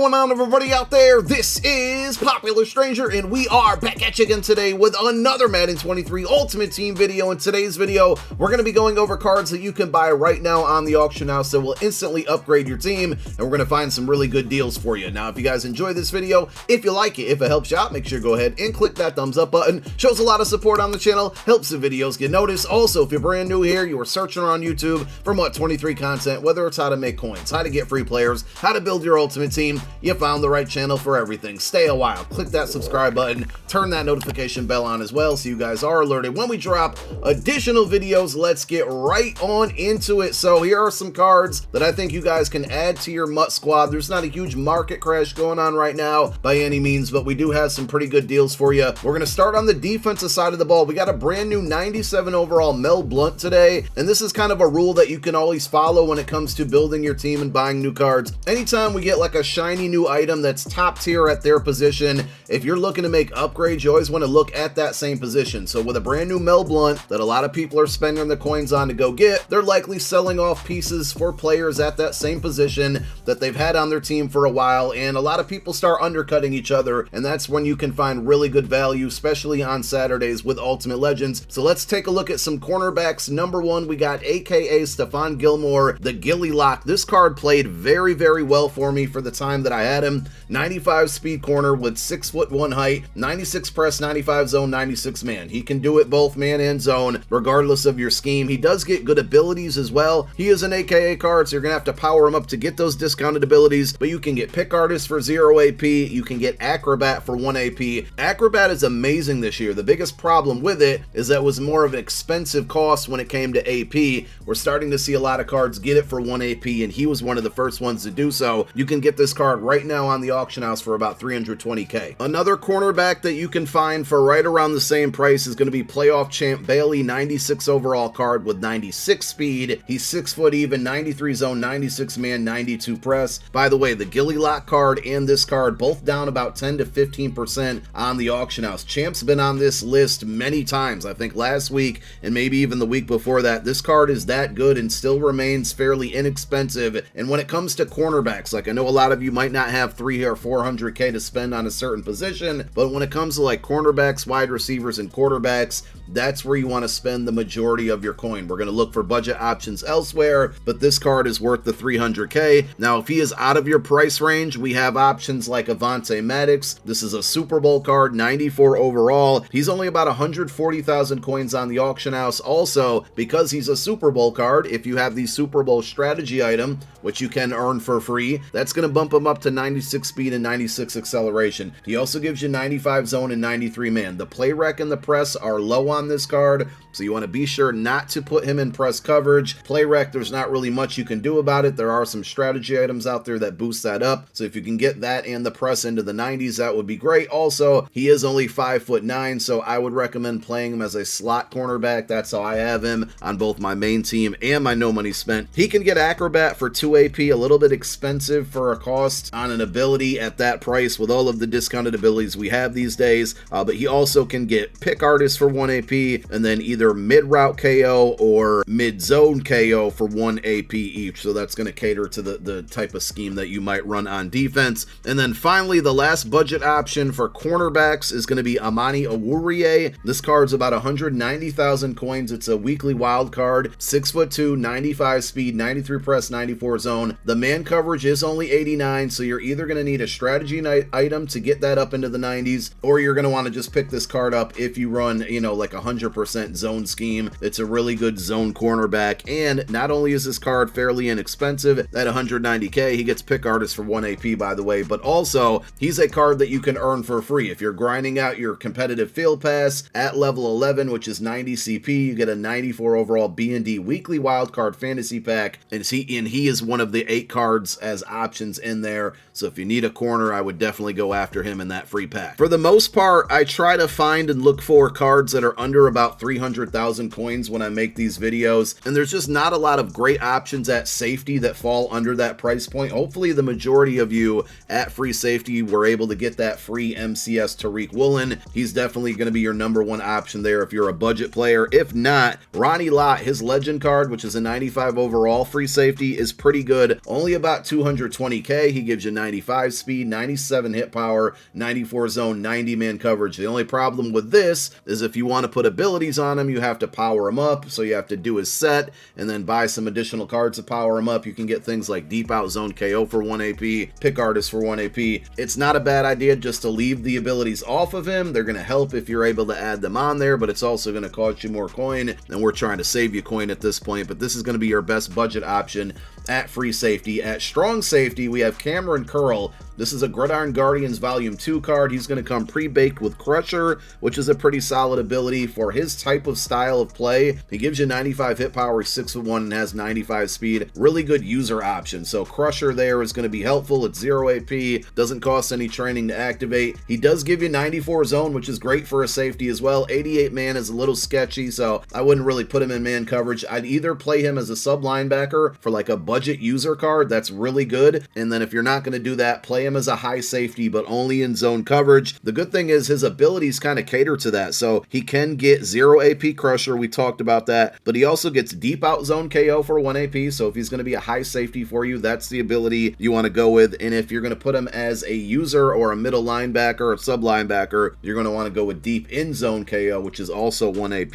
going on, everybody out there? This is Popular Stranger, and we are back at you again today with another Madden 23 Ultimate Team video. In today's video, we're going to be going over cards that you can buy right now on the auction house that will instantly upgrade your team, and we're going to find some really good deals for you. Now, if you guys enjoy this video, if you like it, if it helps you out, make sure you go ahead and click that thumbs up button. Shows a lot of support on the channel, helps the videos get noticed. Also, if you're brand new here, you are searching around YouTube for MUT23 content, whether it's how to make coins, how to get free players, how to build your ultimate team, you found the right channel for everything. Stay a while, click that subscribe button, turn that notification bell on as well so you guys are alerted when we drop additional videos. Let's get right on into it. So here are some cards that I think you guys can add to your MUT squad. There's not a huge market crash going on right now by any means, but we do have some pretty good deals for you. We're going to start on the defensive side of the ball. We got a brand new 97 overall Mel Blount today, and this is kind of a rule that you can always follow when it comes to building your team and buying new cards. Anytime we get like a shiny new item that's top tier at their position, if you're looking to make upgrades, you always want to look at that same position. So with a brand new Mel Blount that a lot of people are spending the coins on to go get, they're likely selling off pieces for players at that same position that they've had on their team for a while, and a lot of people start undercutting each other, and that's when you can find really good value, especially on Saturdays with Ultimate Legends. So let's take a look at some cornerbacks. Number one, we got AKA Stephon Gilmore, the Gilly Lock. This card played very, very well for me for the time that I had him. 95 speed corner with 6'1" height, 96 press, 95 zone, 96 man. He can do it both man and zone, regardless of your scheme. He does get good abilities as well. He is an AKA card, so you're gonna have to power him up to get those discounted abilities, but you can get Pick Artist for 0 AP, you can get Acrobat for 1 AP. Acrobat is amazing this year. The biggest problem with it is that it was more of an expensive cost when it came to AP. We're starting to see a lot of cards get it for 1 AP, and he was one of the first ones to do so. You can get this card right now on the auction house for about 320k. Another cornerback that you can find for right around the same price is going to be playoff champ Bailey, 96 overall card with 96 speed. He's 6 foot even, 93 zone, 96 man, 92 press. By the way, the Gilly Lock card and this card both down about 10 to 15% on the auction house. Champ's been on this list many times. I think last week and maybe even the week before that. This card is that good and still remains fairly inexpensive. And when it comes to cornerbacks, like I know a lot of you might not have 300 or 400k to spend on a certain position, but when it comes to like cornerbacks, wide receivers, and quarterbacks, that's where you want to spend the majority of your coin. We're going to look for budget options elsewhere, but this card is worth the 300k. Now, if he is out of your price range, we have options like Avante Maddox. This is a Super Bowl card, 94 overall. He's only about 140,000 coins on the auction house. Also, because he's a Super Bowl card, if you have the Super Bowl strategy item, which you can earn for free, that's going to bump him up to 96 speed and 96 acceleration. He also gives you 95 zone and 93 man. The play rec and the press are low on this card, so you want to be sure not to put him in press coverage. Play rec, there's not really much you can do about it. There are some strategy items out there that boost that up, so if you can get that and the press into the 90s, that would be great. Also, he is only 5'9", so I would recommend playing him as a slot cornerback. That's how I have him on both my main team and my no money spent. He can get Acrobat for 2 AP, a little bit expensive for a cost on an ability at that price with all of the discounted abilities we have these days, but he also can get Pick Artist for 1 AP, and then either mid-route KO or mid-zone KO for 1 AP each, so that's going to cater to the type of scheme that you might run on defense. And then finally, the last budget option for cornerbacks is going to be Amani Oruwariye. This card's about 190,000 coins. It's a weekly wild card, 6'2", 95 speed, 93 press, 94 zone. The man coverage is only 89, so you're either going to need a strategy item to get that up into the 90s, or you're going to want to just pick this card up if you run, you know, like 100% zone scheme. It's a really good zone cornerback, and not only is this card fairly inexpensive at 190k, he gets Pick Artist for 1 AP, by the way, but also he's a card that you can earn for free. If you're grinding out your competitive field pass at level 11, which is 90 CP, you get a 94 overall B&D weekly wildcard fantasy pack, and he is one of the 8 cards as options in there, so if you need a corner, I would definitely go after him in that free pack. For the most part, I try to find and look for cards that are under about 300,000 coins when I make these videos, and there's just not a lot of great options at safety that fall under that price point. Hopefully the majority of you at free safety were able to get that free MCS Tariq Woolen. He's definitely going to be your number one option there if you're a budget player. If not, Ronnie Lott, his legend card, which is a 95 overall free safety, is pretty good. Only about 220k. He gives gives you 95 speed, 97 hit power, 94 zone, 90 man coverage. The only problem with this is if you want to put abilities on him, you have to power him up, so you have to do his set and then buy some additional cards to power him up. You can get things like Deep Out Zone KO for 1 AP, Pick Artist for 1 AP. It's not a bad idea just to leave the abilities off of him. They're going to help if you're able to add them on there, but it's also going to cost you more coin, and we're trying to save you coin at this point. But this is going to be your best budget option at free safety. At strong safety, we have Cameron Curl. This is a Gridiron Guardians Volume 2 card. He's going to come pre-baked with Crusher, which is a pretty solid ability for his type of style of play. He gives you 95 hit power, 6'1", and has 95 speed. Really good user option. So Crusher there is going to be helpful. It's 0 AP, doesn't cost any training to activate. He does give you 94 zone, which is great for a safety as well. 88 man is a little sketchy, so I wouldn't really put him in man coverage. I'd either play him as a sub linebacker for like a budget user card. That's really good. And then if you're not going to do that, play him as a high safety, but only in zone coverage. The good thing is his abilities kind of cater to that. So he can get 0 AP Crusher. We talked about that, but he also gets Deep Out Zone KO for 1 AP. So if he's going to be a high safety for you, that's the ability you want to go with. And if you're going to put him as a user or a middle linebacker or sub linebacker, you're going to want to go with Deep In Zone KO, which is also 1 AP.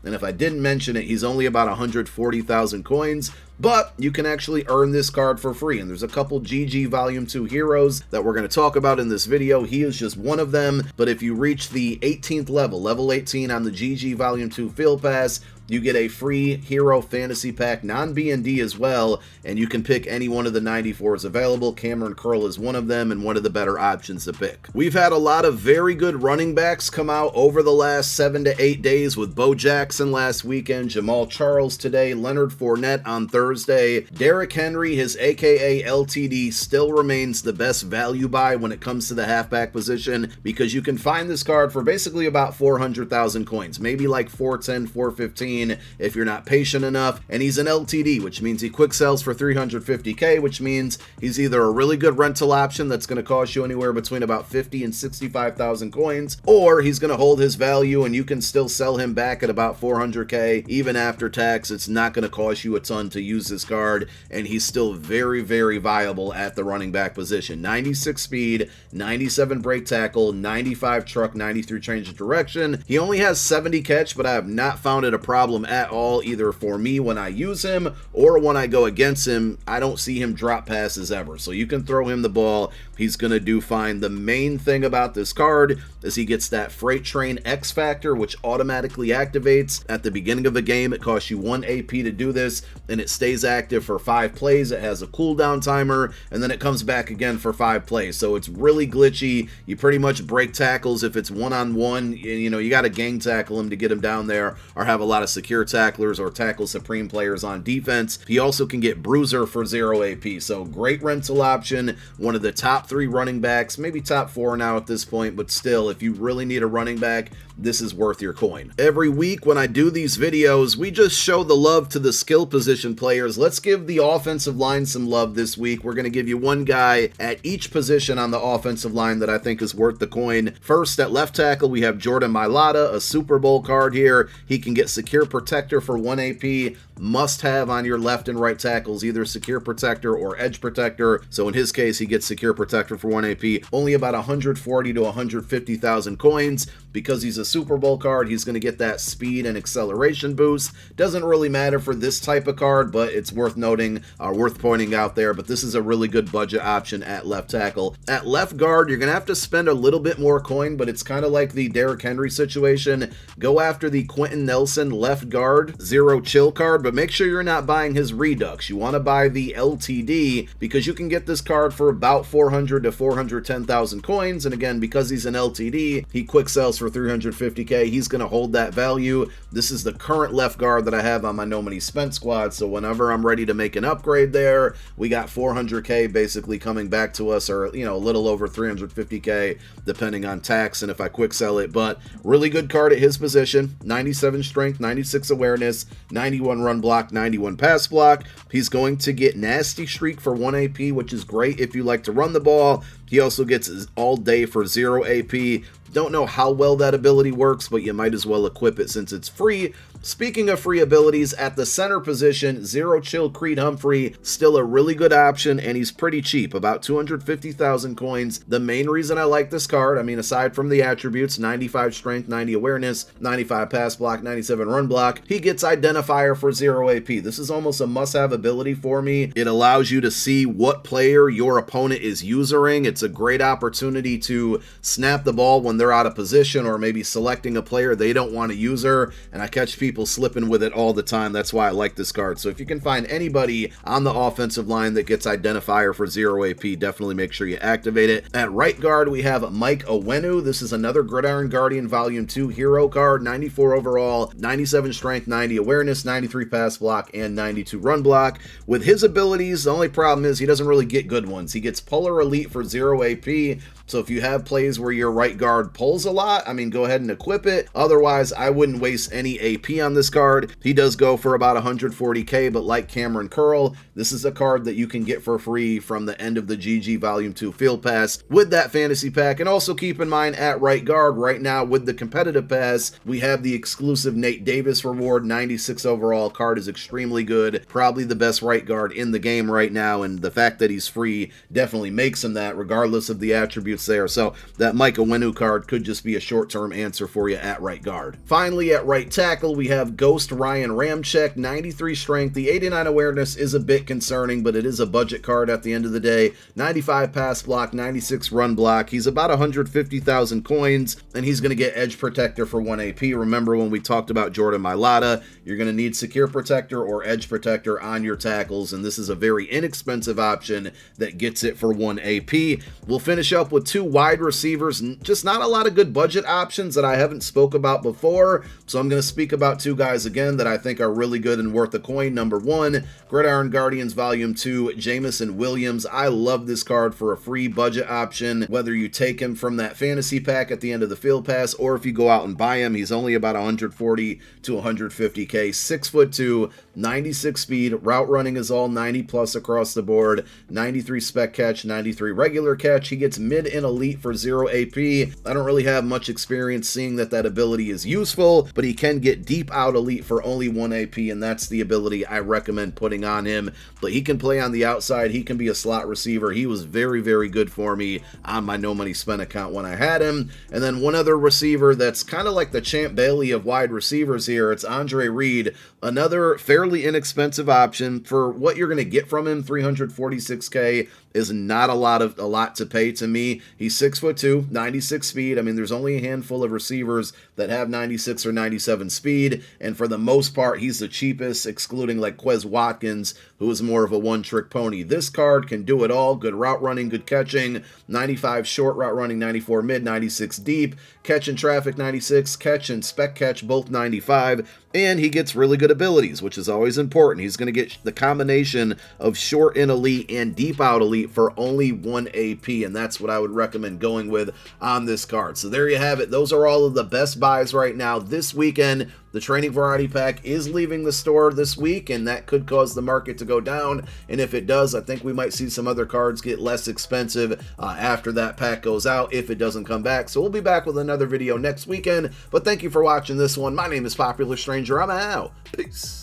And if I didn't mention it, he's only about 140,000 coins, but you can actually earn this card for free. And there's a couple GG Volume 2 heroes that we're going to talk about in this video. He is just one of them, but if you reach the 18th level, level 18 on the GG Volume 2 Field Pass, you get a free Hero Fantasy Pack, non-B&D as well, and you can pick any one of the 94s available. Cameron Curl is one of them and one of the better options to pick. We've had a lot of very good running backs come out over the last 7 to 8 days, with Bo Jackson last weekend, Jamal Charles today, Leonard Fournette on Thursday. Derrick Henry, his AKA LTD, still remains the best value buy when it comes to the halfback position, because you can find this card for basically about 400,000 coins, maybe like 410, 415 if you're not patient enough. And he's an LTD, which means he quick sells for 350k, which means he's either a really good rental option that's going to cost you anywhere between about 50 and 65,000 coins, or he's going to hold his value and you can still sell him back at about 400k even after tax. It's not going to cost you a ton to use this card, and he's still very, very viable at the running back position. 96 speed, 97 break tackle, 95 truck, 93 change of direction. He only has 70 catch, but I have not found it a problem at all, either for me when I use him or when I go against him. I don't see him drop passes ever, so you can throw him the ball. He's going to do fine. The main thing about this card is he gets that Freight Train X Factor, which automatically activates at the beginning of the game. It costs you 1 AP to do this, and it stays active for 5 plays. It has a cooldown timer, and then it comes back again for 5 plays. So it's really glitchy. You pretty much break tackles if it's one-on-one. You know, you got to gang tackle him to get him down there, or have a lot of secure tacklers or tackle supreme players on defense. He also can get Bruiser for 0 AP. So great rental option. One of the top 3 running backs, maybe top 4 now at this point, but still, if you really need a running back, this is worth your coin. Every week when I do these videos, we just show the love to the skill position players. Let's give the offensive line some love this week. We're going to give you one guy at each position on the offensive line that I think is worth the coin. First, at left tackle, we have Jordan Mailata, a Super Bowl card here. He can get Secure Protector for 1 AP. Must have on your left and right tackles, either Secure Protector or Edge Protector. So in his case, he gets Secure Protector for 1 AP. Only about 140 to 150,000 coins. Because he's a Super Bowl card, he's going to get that speed and acceleration boost. Doesn't really matter for this type of card, but it's worth noting, worth pointing out there. But this is a really good budget option at left tackle. At left guard, you're going to have to spend a little bit more coin, but it's kind of like the Derrick Henry situation. Go after the Quentin Nelson left guard 0 chill card, but make sure you're not buying his Redux. You want to buy the LTD, because you can get this card for about 400 to 410,000 coins. And again, because he's an LTD, he quick sells for 350k. He's going to hold that value. This is the current left guard that I have on my No Money Spent squad, so whenever I'm ready to make an upgrade there, we got 400k basically coming back to us, or you know, a little over 350k depending on tax and if I quick sell it. But really good card at his position. 97 strength, 96 awareness, 91 run block, 91 pass block. He's going to get Nasty Streak for 1 AP, which is great if you like to run the ball. He also gets all day for 0 AP. Don't know how well that ability works, but you might as well equip it since it's free. Speaking of free abilities, at the center position, Zero Chill Creed Humphrey, still a really good option, and he's pretty cheap, about 250,000 coins. The main reason I like this card, I mean, aside from the attributes, 95 strength, 90 awareness, 95 pass block, 97 run block, he gets identifier for 0 AP. This is almost a must-have ability for me. It allows you to see what player your opponent is usering. It's a great opportunity to snap the ball when they're out of position, or maybe selecting a player they don't want to use her, and I catch people slipping with it all the time. That's why I like this card. So if you can find anybody on the offensive line that gets identifier for 0 AP, definitely make sure you activate it. At right guard, we have Mike Owenu. This is another Gridiron Guardian Volume 2 hero card, 94 overall, 97 strength, 90 awareness, 93 pass block, and 92 run block. With his abilities, the only problem is he doesn't really get good ones. He gets Polar Elite for 0 AP, so if you have plays where your right guard pulls a lot, I mean, go ahead and equip it. Otherwise, I wouldn't waste any AP on this card. He does go for about 140k, but like Cameron Curl, this is a card that you can get for free from the end of the GG Volume 2 Field Pass with that fantasy pack. And also keep in mind, at right guard right now with the competitive pass, we have the exclusive Nate Davis reward. 96 overall card is extremely good. Probably the best right guard in the game right now, and the fact that he's free definitely makes him that, regardless of the attributes there. So that Mike Owenu card could just be a short-term answer for you at right guard. Finally, at right tackle, we have Ghost Ryan Ramczyk, 93 strength. The 89 awareness is a bit concerning, but it is a budget card at the end of the day. 95 pass block, 96 run block. He's about 150,000 coins, and he's going to get Edge Protector for 1 AP. Remember when we talked about Jordan Mailata, you're going to need Secure Protector or Edge Protector on your tackles, and this is a very inexpensive option that gets it for 1 AP. We'll finish up with 2 wide receivers, just not a lot of good budget options that I haven't spoke about before, so I'm going to speak about 2 guys again that I think are really good and worth a coin. Number 1, Gridiron Guardians Volume 2, Jameson Williams. I love this card for a free budget option, whether you take him from that fantasy pack at the end of the field pass, or if you go out and buy him. He's only about 140 to 150k, 6'2", 96 speed, route running is all 90 plus across the board, 93 spec catch, 93 regular catch. He gets mid and elite for 0 AP. I don't really have much experience seeing that ability is useful, but he can get deep out elite for only 1 AP, and that's the ability I recommend putting on him. But he can play on the outside. He can be a slot receiver. He was very, very good for me on my no money spent account when I had him. And then one other receiver that's kind of like the Champ Bailey of wide receivers here, it's Andre Reed, another fairly inexpensive option for what you're going to get from him. 346k is not a lot to pay to me. He's 6'2", 96 speed. I mean, there's only a handful of receivers that have 96 or 97 speed, and for the most part, he's the cheapest, excluding like Quez Watkins, who is more of a one-trick pony. This card can do it all. Good route running, good catching, 95 short route running, 94 mid, 96 deep, catch and traffic 96, catch and spec catch both 95, and he gets really good abilities, which is always important. He's going to get the combination of short in elite and deep out elite for only 1 AP, and that's what I would recommend going with on this card. So there you have it. Those are all of the best buys right now this weekend. The Training Variety Pack is leaving the store this week, and that could cause the market to go down, and if it does, I think we might see some other cards get less expensive after that pack goes out, if it doesn't come back. So we'll be back with another video next weekend, but thank you for watching this one. My name is Popular Stranger. I'm out. Peace.